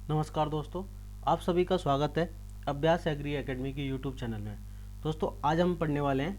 नमस्कार दोस्तों, आप सभी का स्वागत है अभ्यास एग्री एकेडमी की यूट्यूब चैनल में। दोस्तों, आज हम पढ़ने वाले हैं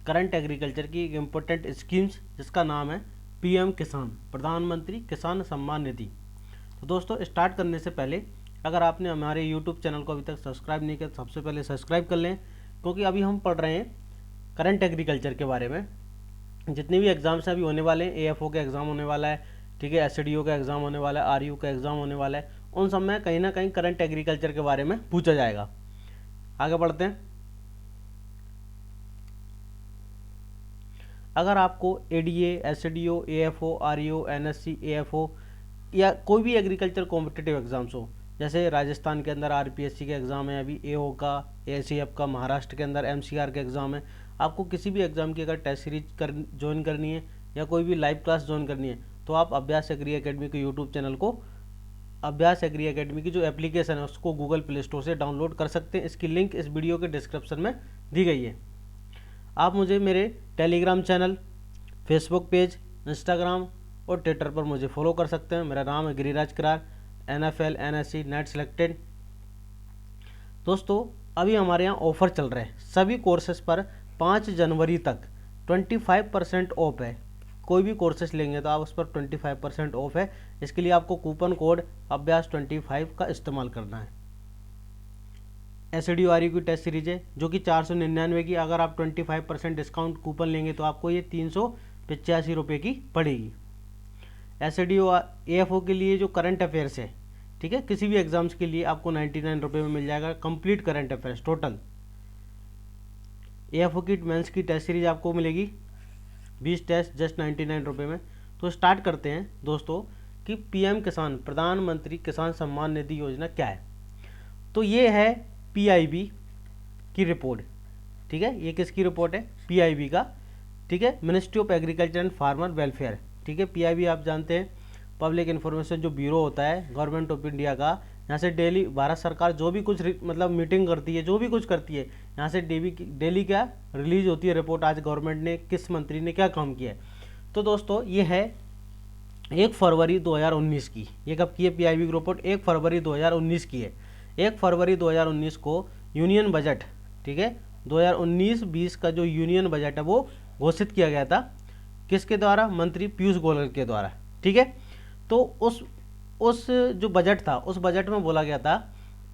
करंट एग्रीकल्चर की एक इम्पोर्टेंट स्कीम्स जिसका नाम है पीएम किसान, प्रधानमंत्री किसान सम्मान निधि। तो दोस्तों, स्टार्ट करने से पहले अगर आपने हमारे यूट्यूब चैनल को अभी तक सब्सक्राइब नहीं किया तो सबसे पहले सब्सक्राइब कर लें, क्योंकि अभी हम पढ़ रहे हैं करंट एग्रीकल्चर के बारे में। जितने भी एग्ज़ाम्स अभी होने वाले हैं, एएफओ का एग्ज़ाम होने वाला है, ठीक है, एसडीओ का एग्ज़ाम होने वाला है, आरयू का एग्ज़ाम होने वाला है, उन सब में कहीं ना कहीं करंट एग्रीकल्चर के बारे में पूछा जाएगा। आगे बढ़ते हैं। अगर आपको ADA, SDO, AFO, RU, NSC, AFO या कोई भी एग्रीकल्चर कॉम्पिटिटिव एग्ज़ाम्स हो, जैसे राजस्थान के अंदर आरपीएससी के एग्ज़ाम है, अभी एओ का, एसीएफ का, महाराष्ट्र के अंदर एमसीआर के एग्ज़ाम है, आपको किसी भी एग्ज़ाम की अगर टेस्ट सीरीज ज्वाइन करनी है या कोई भी लाइव क्लास ज्वाइन करनी है तो आप अभ्यास एग्री एकेडमी के यूट्यूब चैनल को, अभ्यास एग्री एकेडमी की जो एप्लीकेशन है उसको गूगल प्ले स्टोर से डाउनलोड कर सकते हैं। इसकी लिंक इस वीडियो के डिस्क्रिप्शन में दी गई है। आप मुझे मेरे Telegram channel, Facebook page, Instagram और ट्विटर पर मुझे फॉलो कर सकते हैं। मेरा नाम है गिरिराज करार, NFL, NSC, नेट सेलेक्टेड। दोस्तों, अभी हमारे यहाँ ऑफर चल रहा है, सभी कोर्सेज पर 5 जनवरी तक 25% ऑफ है। कोई भी कोर्सेज लेंगे तो आप उस पर 25% ऑफ है। इसके लिए आपको कूपन कोड अभ्यास 25 का इस्तेमाल करना है। एसडीओआरयू की टेस्ट सीरीज है जो कि 499 की, अगर आप 25% डिस्काउंट कूपन लेंगे तो आपको ये 385 रुपये की पड़ेगी। एसडीओ एएफओ के लिए जो करंट अफेयर्स है, ठीक है, किसी भी एग्जाम्स के लिए आपको 99 रुपये में मिल जाएगा complete current affairs total. AFO की मेंस की टेस्ट सीरीज आपको मिलेगी 20 टेस्ट जस्ट 99 रुपये में। तो स्टार्ट करते हैं दोस्तों कि पीएम किसान, प्रधानमंत्री किसान सम्मान निधि योजना क्या है। तो ये है पीआईबी की रिपोर्ट, ठीक है, ये किसकी रिपोर्ट है, पीआईबी का, ठीक है, ministry of agriculture and farmer welfare, ठीक है। पीआईबी आप जानते हैं पब्लिक इन्फॉर्मेशन जो ब्यूरो होता है गवर्नमेंट ऑफ इंडिया का, यहाँ से डेली भारत सरकार जो भी कुछ मतलब मीटिंग करती है, जो भी कुछ करती है, यहाँ से डेली क्या रिलीज होती है रिपोर्ट, आज गवर्नमेंट ने किस मंत्री ने क्या काम किया है। तो दोस्तों, ये है 1 फरवरी 2019 की। ये कब की है पीआईबी की रिपोर्ट, 1 फरवरी 2019 की है। 1 फरवरी 2019 को यूनियन बजट, ठीक है, 2019-20 का जो यूनियन बजट है वो घोषित किया गया था। किसके द्वारा, मंत्री पीयूष गोयल के द्वारा, ठीक है। तो उस जो बजट था, उस बजट में बोला गया था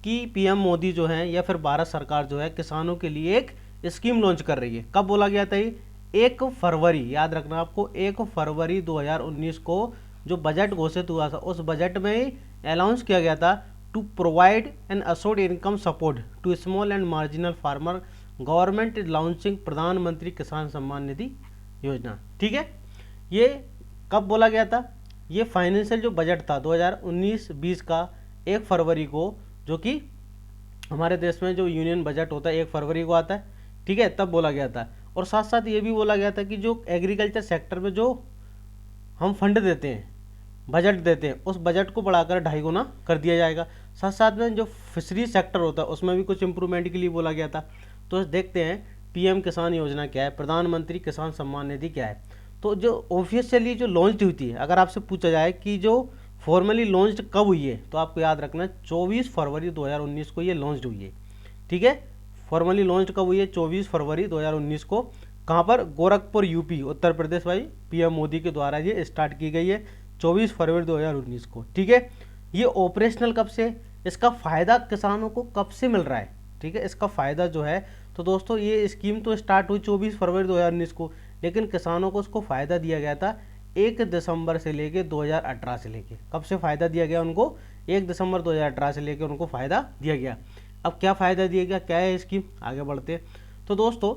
कि पीएम मोदी जो है या फिर भारत सरकार जो है किसानों के लिए एक स्कीम लॉन्च कर रही है। कब बोला गया था ये, 1 फरवरी, याद रखना आपको, 1 फरवरी 2019 को जो बजट घोषित हुआ था उस बजट में ही अनाउंस किया गया था to provide an assured income support to small and marginal farmer, government is launching Pradhan Mantri Kisan Samman निधि योजना, ठीक है। ये कब बोला गया था, ये फाइनेंशियल जो बजट था 2019-20 का 1 फरवरी को, जो कि हमारे देश में जो यूनियन बजट होता है 1 फरवरी को आता है, ठीक है, तब बोला गया था। और साथ साथ ये भी बोला गया था कि जो एग्रीकल्चर सेक्टर में जो हम फंड देते हैं, बजट देते हैं, उस बजट को बढ़ाकर 2.5 गुना कर दिया जाएगा। साथ साथ में जो फिशरी सेक्टर होता है उसमें भी कुछ इंप्रूवमेंट के लिए बोला गया था। तो देखते हैं पीएम किसान योजना क्या है, प्रधानमंत्री किसान सम्मान निधि क्या है। तो जो ऑफिशियली जो लॉन्च हुई थी, अगर आपसे पूछा जाए कि जो फॉर्मली लॉन्च कब हुई है, तो आपको याद रखना 24 फरवरी 2019 को ये लॉन्च हुई है, ठीक है। फॉर्मली लॉन्च कब हुई है, 24 फरवरी 2019 को। कहाँ पर, गोरखपुर यूपी, उत्तर प्रदेश भाई, पीएम मोदी के द्वारा ये स्टार्ट की गई है 24 फरवरी 2019 को, ठीक है। ये ऑपरेशनल कब से, इसका फ़ायदा किसानों को कब से मिल रहा है, ठीक है, इसका फ़ायदा जो है, तो दोस्तों ये स्कीम तो स्टार्ट हुई 24 फरवरी 2019 को, लेकिन किसानों को उसको फ़ायदा दिया गया था 1 दिसंबर से लेके 2018 से लेके, कब से फ़ायदा दिया गया उनको, 1 दिसंबर 2018 से लेके उनको फ़ायदा दिया गया। अब क्या फ़ायदा दिया गया, क्या है स्कीम, आगे बढ़ते हैं। तो दोस्तों,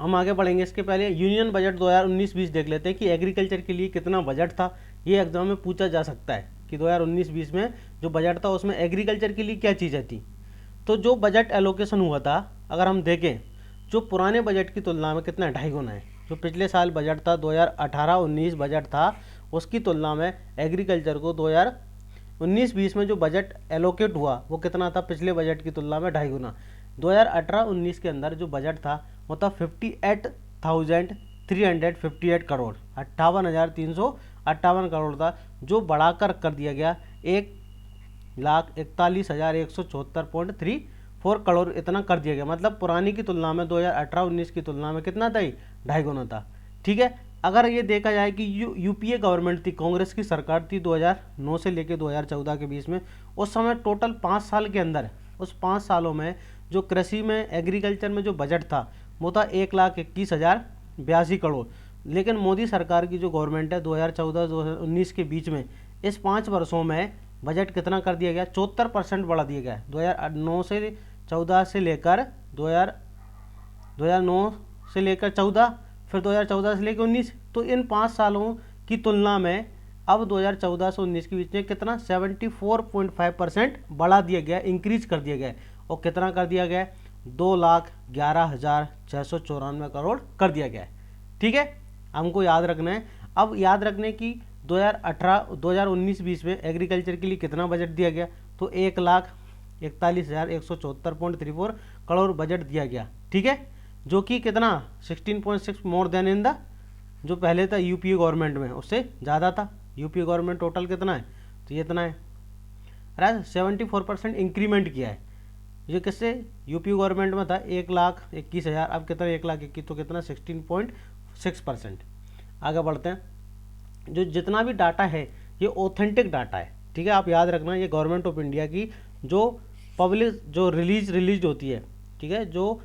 हम आगे बढ़ेंगे, इसके पहले यूनियन बजट 2019-20 देख लेते हैं कि एग्रीकल्चर के लिए कितना बजट था। ये एग्जाम में पूछा जा सकता है कि 2019-20 में जो बजट था उसमें एग्रीकल्चर के लिए क्या चीज़ें थी। तो जो बजट एलोकेशन हुआ था, अगर हम देखें, जो पुराने बजट की तुलना में कितना 2.5 गुना है। जो पिछले साल बजट था 2018-19 बजट था, उसकी तुलना में एग्रीकल्चर को 2019-20 में जो बजट एलोकेट हुआ वो कितना था, पिछले बजट की तुलना में 2.5 गुना। 2018-19 के अंदर जो बजट था वो था 58,358 करोड़, 58,358 करोड़ था, जो बढ़ाकर कर दिया गया 1 41,4174.34 करोड़ इतना कर दिया गया। मतलब पुरानी की तुलना में 2018-19 की तुलना में कितना था, 2.5 गुना था। ठीक है, अगर ये देखा जाए कि यूपीए गवर्नमेंट थी, कांग्रेस की सरकार थी 2009 से लेकर 2014 के बीच में, उस समय टोटल 5 साल के अंदर, उस 5 सालों में जो कृषि में, एग्रीकल्चर में जो बजट था वो था 1,21,082 करोड़। लेकिन मोदी सरकार की जो गवर्नमेंट है 2014-2019 के बीच में, इस 5 वर्षों में बजट कितना कर दिया गया, 74% बढ़ा दिया गया। 2009 से 14 से लेकर 2009 से लेकर 14, फिर 2014 से लेकर 19, तो इन 5 सालों की तुलना में अब 2014 से 19 के बीच में कितना 74.5% बढ़ा दिया गया, इंक्रीज कर दिया गया। और कितना कर दिया गया, 2,11,694 करोड़ कर दिया गया है। ठीक है, हमको याद रखना है। अब याद रखने की 2019-20 में एग्रीकल्चर के लिए कितना बजट दिया गया, तो 1,41,174.34 करोड़ बजट दिया गया। ठीक है, जो कि कितना 16.6 मोर देन इन द जो पहले था यूपीए गवर्नमेंट में, उससे ज़्यादा था। यूपीए गवर्नमेंट टोटल कितना है, तो ये इतना है, 74% इंक्रीमेंट किया है। ये किससे, यूपी गवर्नमेंट में था 1,21,000, अब कितना 1,21,000, तो कितना 16.6%। आगे बढ़ते हैं। जो जितना भी डाटा है ये ऑथेंटिक डाटा है। ठीक है, आप याद रखना, ये गवर्नमेंट ऑफ इंडिया की जो पब्लिश जो रिलीज होती है, ठीक है, जो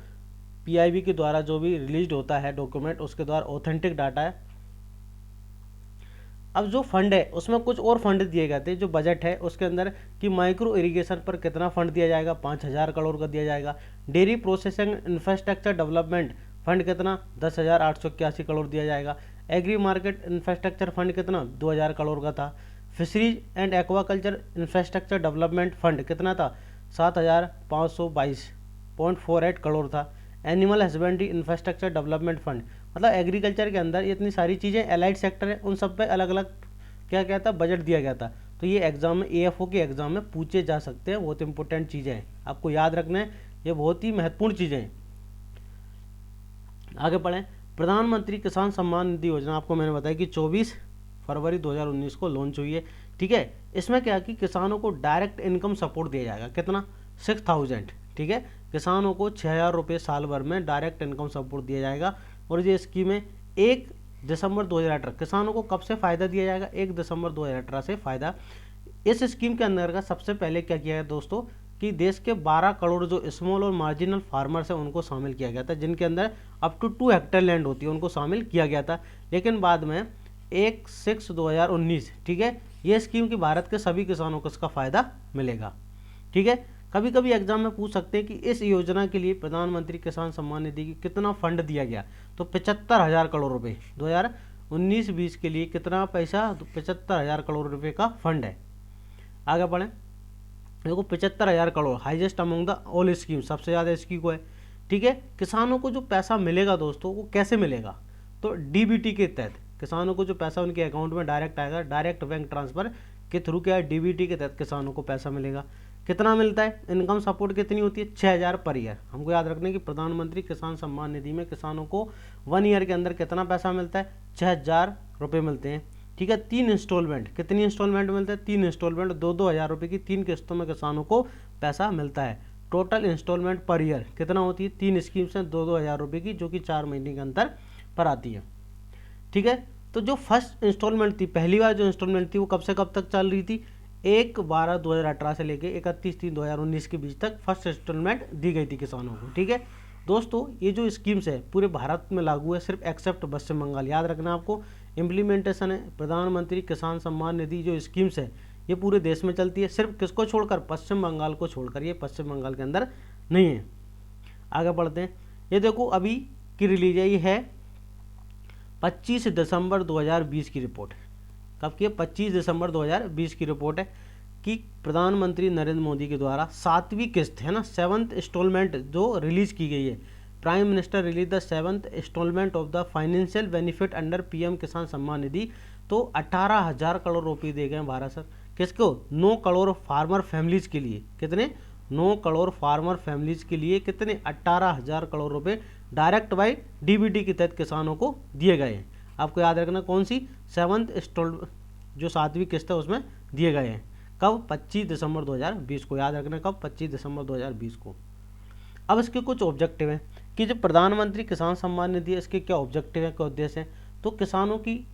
पीआईबी के द्वारा जो भी रिलीज होता है डॉक्यूमेंट, उसके द्वारा ऑथेंटिक डाटा है। अब जो फंड है उसमें कुछ और फंड दिए गए थे, जो बजट है उसके अंदर कि माइक्रो इरिगेशन पर कितना फंड दिया जाएगा, 5,000 करोड़ का दिया जाएगा। Dairy processing infrastructure development fund कितना 10,881 करोड़ दिया जाएगा। एग्री मार्केट इंफ्रास्ट्रक्चर फंड कितना 2,000 करोड़ का था। Fisheries and aquaculture infrastructure development fund कितना था 7,522.48 करोड़ था। Animal husbandry infrastructure development fund, मतलब एग्रीकल्चर के अंदर इतनी सारी चीज़ें एलाइड सेक्टर है, उन सब पे अलग अलग क्या था बजट दिया गया था। तो ये एग्जाम में, एएफओ के एग्जाम में पूछे जा सकते हैं, बहुत इंपॉर्टेंट चीज़ें हैं, आपको याद रखना है, ये बहुत ही महत्वपूर्ण चीज़ें हैं। आगे बढ़ें। प्रधानमंत्री किसान सम्मान निधि योजना, आपको मैंने बताया कि 24 फरवरी 2019 को लॉन्च हुई है। ठीक है, इसमें क्या कि किसानों को डायरेक्ट इनकम सपोर्ट दिया जाएगा, कितना 6,000। ठीक है, किसानों को 6,000 रुपये साल भर में डायरेक्ट इनकम सपोर्ट दिया जाएगा। और ये स्कीम है 1 दिसंबर 2018, किसानों को कब से फ़ायदा दिया जाएगा, 1 दिसंबर 2018 से फ़ायदा। इस स्कीम के अंदर का सबसे पहले क्या किया गया दोस्तों, कि देश के 12 करोड़ जो स्मॉल और मार्जिनल फार्मर्स हैं उनको शामिल किया गया था, जिनके अंदर अप टू 2 हेक्टेयर लैंड होती है, उनको शामिल किया गया था। लेकिन बाद में 1/6/2019, ठीक है, ये स्कीम की भारत के सभी किसानों को इसका फ़ायदा मिलेगा। ठीक है, कभी कभी एग्जाम में पूछ सकते हैं कि इस योजना के लिए प्रधानमंत्री किसान सम्मान निधि की कितना फंड दिया गया, तो 75,000 करोड़ रुपए 2019-20 के लिए कितना पैसा, 75,000 करोड़ रुपए का फंड है। आगे बढ़ें। देखो 75,000 crore highest among the all scheme, सबसे ज़्यादा इसकी को है। ठीक है, किसानों को जो पैसा मिलेगा दोस्तों वो कैसे मिलेगा, तो डीबीटी के तहत किसानों को जो पैसा उनके अकाउंट में डायरेक्ट आएगा, डायरेक्ट बैंक ट्रांसफर के थ्रू क्या है, डीबीटी के तहत किसानों को पैसा मिलेगा। कितना मिलता है, इनकम सपोर्ट कितनी होती है, 6,000 पर ईयर। हमको याद रखने की प्रधानमंत्री किसान सम्मान निधि में किसानों को 1 ईयर के अंदर कितना पैसा मिलता है, 6,000 रुपये मिलते हैं। ठीक है, 3 इंस्टॉलमेंट, कितनी इंस्टॉलमेंट मिलते हैं, 3 इंस्टॉलमेंट, 2-2 हज़ार रुपये की 3 किस्तों में किसानों को पैसा मिलता है। टोटल इंस्टॉलमेंट पर ईयर कितना होती है, 3 स्कीम्स हैं 2-2 हज़ार रुपये की, जो कि 4 महीने के अंतर पर आती है। ठीक है, तो जो फर्स्ट इंस्टॉलमेंट थी, पहली बार जो इंस्टॉलमेंट थी वो कब से कब तक चल रही थी, 1/12/2018 से लेकर 31/3/2019 के बीच तक फर्स्ट इंस्टॉलमेंट दी गई थी किसानों को। ठीक है दोस्तों, ये जो स्कीम्स है पूरे भारत में लागू है, सिर्फ एक्सेप्ट पश्चिम बंगाल, याद रखना आपको। इम्प्लीमेंटेशन है प्रधानमंत्री किसान सम्मान निधि जो स्कीम्स है ये पूरे देश में चलती है, सिर्फ किसको छोड़कर, पश्चिम बंगाल को छोड़कर, ये पश्चिम बंगाल के अंदर नहीं है। आगे बढ़ते हैं। ये देखो अभी की रिलीज है, ये है 25 दिसंबर 2020 की रिपोर्ट। कब की है, 25 दिसंबर 2020 की रिपोर्ट है कि प्रधानमंत्री नरेंद्र मोदी के द्वारा 7वीं किस्त है ना, 7th इंस्टॉलमेंट जो रिलीज की गई है। Prime minister release the 7th instalment of the financial benefit under PM Kisan Samman निधि। तो 18,000 करोड़ रुपये दे गए भारत सर, किसको, 9 करोड़ फार्मर फैमिलीज के लिए। कितने, 9 करोड़ फार्मर फैमिलीज के लिए कितने, 18,000 करोड़ रुपये डायरेक्ट बाई डीबीटी के तहत किसानों को दिए गए हैं। आपको याद रखना कौन सी, 7th इंस्टॉल जो 7वीं किस्त है उसमें दिए गए हैं। कब? 25 दिसंबर 2020 को, याद रखना कब? 25 दिसंबर 2020 को। अब इसके कुछ ऑब्जेक्टिव हैं कि जो प्रधानमंत्री किसान सम्मान निधि है इसके क्या ऑब्जेक्टिव है, क्या उद्देश्य है। तो किसानों की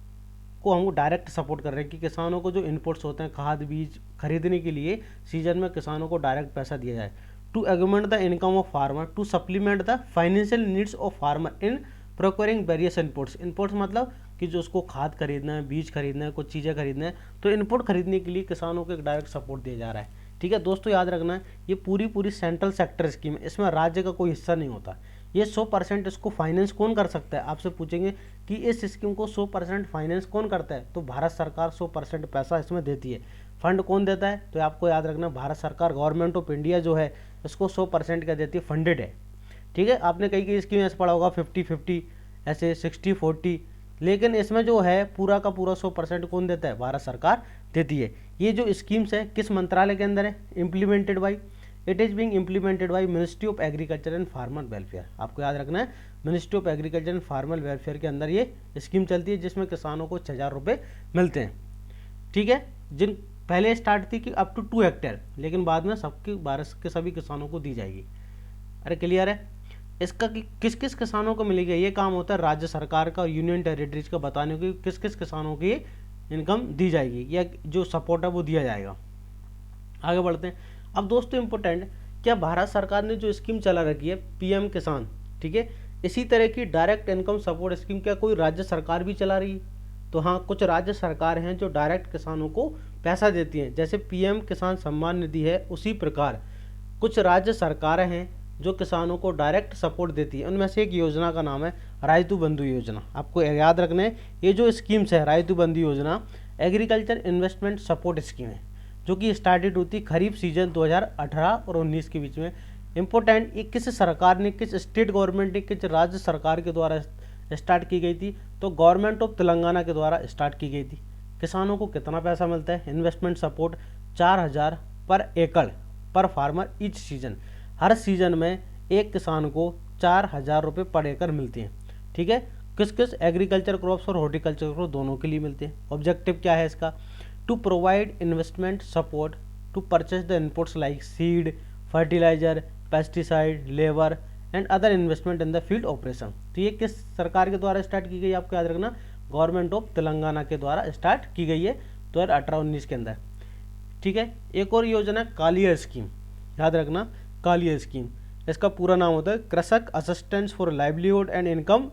को हम डायरेक्ट सपोर्ट कर रहे हैं कि किसानों को जो इनपुट्स होते हैं, खाद बीज खरीदने के लिए सीजन में किसानों को डायरेक्ट पैसा दिया जाए। To augment the income of farmer, to supplement the financial needs of farmer in procuring various inputs. Inputs मतलब कि जो उसको खाद खरीदना है, बीज खरीदना है, कुछ चीज़ें खरीदना है, तो इनपुट खरीदने के लिए किसानों को एक डायरेक्ट सपोर्ट दिया जा रहा है। ठीक है दोस्तों, याद रखना है ये पूरी सेंट्रल सेक्टर स्कीम है, इसमें राज्य का कोई हिस्सा नहीं होता। ये 100% इसको फाइनेंस कौन कर सकता है? आपसे पूछेंगे कि इस स्कीम को 100% फाइनेंस कौन करता है, तो भारत सरकार 100% पैसा इसमें देती है। फंड कौन देता है? तो आपको याद रखना भारत सरकार, गवर्नमेंट ऑफ इंडिया जो है इसको 100% का देती है, फंडेड है। ठीक है, आपने कई स्कीम ऐसे पढ़ा होगा 50-50, ऐसे 60-40, लेकिन इसमें जो है पूरा का पूरा 100% कौन देता है? भारत सरकार देती है। ये जो स्कीम्स है किस मंत्रालय के अंदर है? Implemented by, it is being implemented by ministry of agriculture and farmer welfare. आपको याद रखना है ministry of agriculture and farmer welfare के अंदर ये स्कीम चलती है, जिसमें किसानों को 6,000 रुपये मिलते हैं। ठीक है, जिन पहले स्टार्ट थी कि अप टू 2 हेक्टेयर, लेकिन बाद में सबके भारत के सभी किसानों को दी जाएगी। अरे क्लियर है? इसका कि किस किस किसानों को मिलेगा, ये काम होता है राज्य सरकार का और यूनियन टेरिटरीज का बताने की किस किस किसानों की इनकम दी जाएगी या जो सपोर्ट है वो दिया जाएगा। आगे बढ़ते हैं। अब दोस्तों इम्पोर्टेंट, क्या भारत सरकार ने जो स्कीम चला रखी है पीएम किसान, ठीक है, इसी तरह की डायरेक्ट इनकम सपोर्ट स्कीम क्या कोई राज्य सरकार भी चला रही है? तो हाँ, कुछ राज्य सरकार हैं जो डायरेक्ट किसानों को पैसा देती हैं, जैसे पीएम किसान सम्मान निधि है, उसी प्रकार कुछ राज्य सरकारें हैं जो किसानों को डायरेक्ट सपोर्ट देती है। उनमें से एक योजना का नाम है राइतु बंधु योजना। आपको याद रखना है ये जो स्कीम्स है राइतु बंधु योजना एग्रीकल्चर इन्वेस्टमेंट सपोर्ट स्कीम है, जो कि स्टार्टेड होती खरीफ सीजन 2018 और 19 के बीच में। इम्पोर्टेंट, ये किस सरकार ने, किस स्टेट गवर्नमेंट ने, किस राज्य सरकार के द्वारा स्टार्ट की गई थी? तो गवर्नमेंट ऑफ तेलंगाना के द्वारा स्टार्ट की गई थी। किसानों को कितना पैसा मिलता है? इन्वेस्टमेंट सपोर्ट 4,000 पर एकड़ पर फार्मर ईच सीजन। हर सीजन में एक किसान को 4,000 रुपये पर एकड़ मिलते हैं। ठीक है, किस किस? एग्रीकल्चर क्रॉप्स और हॉर्टिकल्चर क्रॉप दोनों के लिए मिलते हैं। ऑब्जेक्टिव क्या है इसका? To provide investment support to purchase the inputs like seed, fertiliser, pesticide, labour and other investment in the field operation. तो ये किस सरकार के द्वारा स्टार्ट की गई? आपको याद रखना गवर्नमेंट ऑफ तेलंगाना के द्वारा स्टार्ट की गई है 2018-19 के अंदर। ठीक है, एक और योजना कालिया स्कीम, याद रखना कालिया स्कीम, इसका पूरा नाम होता है Krushak assistance for livelihood and income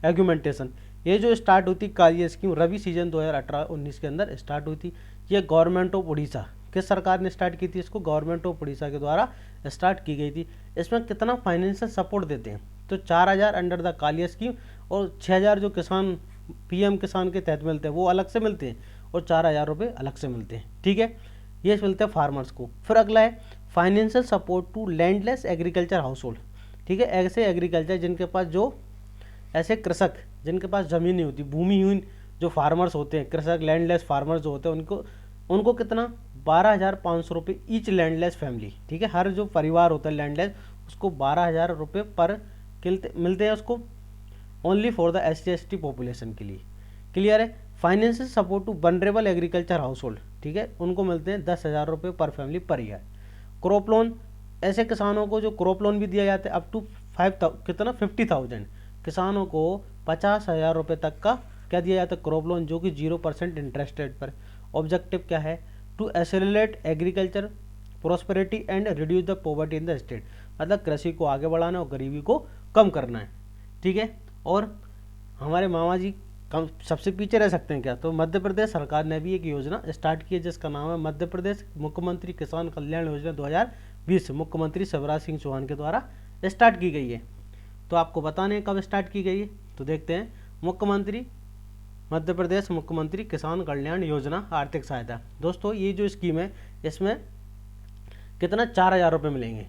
augmentation. ये जो स्टार्ट हुई थी कालिया स्कीम रवि सीजन 2018-19 के अंदर स्टार्ट हुई थी। ये गवर्नमेंट ऑफ उड़ीसा, किस सरकार ने स्टार्ट की थी इसको? गवर्नमेंट ऑफ उड़ीसा के द्वारा स्टार्ट की गई थी। इसमें कितना फाइनेंशियल सपोर्ट देते हैं? तो 4,000 अंडर द कालिया स्कीम और 6,000 जो किसान पीएम किसान के तहत मिलते हैं वो अलग से मिलते हैं और 4,000 रुपये अलग से मिलते हैं। ठीक है, ये मिलते हैं फार्मर्स को। फिर अगला है financial support to landless agriculture household. ठीक है, ऐसे एग्रीकल्चर जिनके पास जो ऐसे कृषक जिनके पास ज़मीन नहीं होती, भूमिहीन जो फार्मर्स होते हैं, कृषक लैंडलेस फार्मर्स जो होते हैं, उनको कितना? 12,500 रुपये ईच लैंडलेस फैमिली। ठीक है, हर जो परिवार होता है लैंडलेस उसको 12,000 रुपये पर मिलते हैं उसको, only for the SC/ST population के लिए। क्लियर है? Financial support to vulnerable agriculture household, ठीक है, उनको मिलते हैं 10,000 रुपये पर family per year. Crop loan, ऐसे किसानों को जो क्रॉप लोन भी दिया जाता है अप टू 50,000 किसानों को 50,000 रुपये तक का क्या दिया जाता है? क्रॉप लोन, जो कि 0% इंटरेस्ट रेट पर। ऑब्जेक्टिव क्या है? To accelerate agriculture prosperity and reduce the poverty in the state. मतलब कृषि को आगे बढ़ाना और गरीबी को कम करना है। ठीक है, और हमारे मामा जी कम सबसे पीछे रह सकते हैं क्या? तो मध्य प्रदेश सरकार ने भी एक योजना स्टार्ट की है जिसका नाम है मध्य प्रदेश मुख्यमंत्री किसान कल्याण योजना 2020, मुख्यमंत्री शिवराज सिंह चौहान के द्वारा स्टार्ट की गई है। तो आपको बताने कब स्टार्ट की गई है, तो देखते हैं। मुख्यमंत्री मध्य प्रदेश मुख्यमंत्री किसान कल्याण योजना आर्थिक सहायता। दोस्तों ये जो स्कीम है इसमें कितना? 4,000 रुपये मिलेंगे।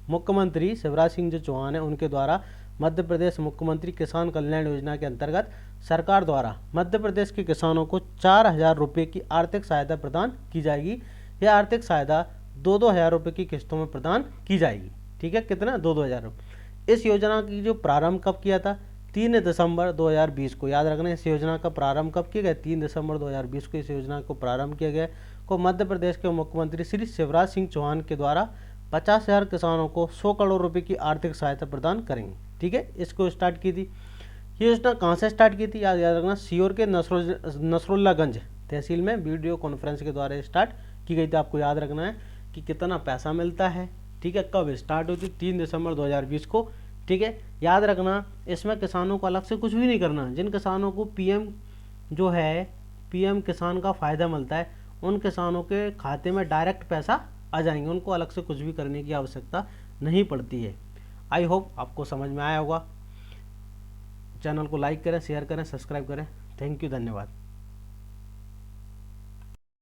मुख्यमंत्री शिवराज सिंह जो चौहान है उनके द्वारा मध्य प्रदेश मुख्यमंत्री किसान कल्याण योजना के अंतर्गत सरकार द्वारा मध्य प्रदेश के किसानों को 4,000 रुपये की आर्थिक सहायता प्रदान की जाएगी। यह आर्थिक सहायता 2-2 हज़ार रुपये की किस्तों में प्रदान की जाएगी। ठीक है, कितना? 2-2 हज़ार रुपये। इस योजना की जो प्रारंभ कब किया था? 3 दिसंबर 2020 को। याद रखना इस योजना का प्रारंभ कब किया गया? 3 दिसंबर 2020 को इस योजना को प्रारंभ किया गया। को मध्य प्रदेश के मुख्यमंत्री श्री शिवराज सिंह चौहान के द्वारा 50,000 किसानों को 100 करोड़ रुपए की आर्थिक सहायता प्रदान करेंगे। ठीक है, इसको स्टार्ट की थी। ये योजना कहाँ से स्टार्ट की थी, याद रखना, सीहोर के नसरुल्लागंज तहसील में वीडियो कॉन्फ्रेंस के द्वारा स्टार्ट की गई थी। आपको याद रखना है कि कितना पैसा मिलता है। ठीक है, कब स्टार्ट हुई थी, 3 दिसंबर 2020 को। ठीक है, याद रखना, इसमें किसानों को अलग से कुछ भी नहीं करना। जिन किसानों को पीएम किसान का फ़ायदा मिलता है, उन किसानों के खाते में डायरेक्ट पैसा आ जाएंगे, उनको अलग से कुछ भी करने की आवश्यकता नहीं पड़ती है। आई होप आपको समझ में आया होगा। चैनल को लाइक करें, शेयर करें, सब्सक्राइब करें। थैंक यू, धन्यवाद।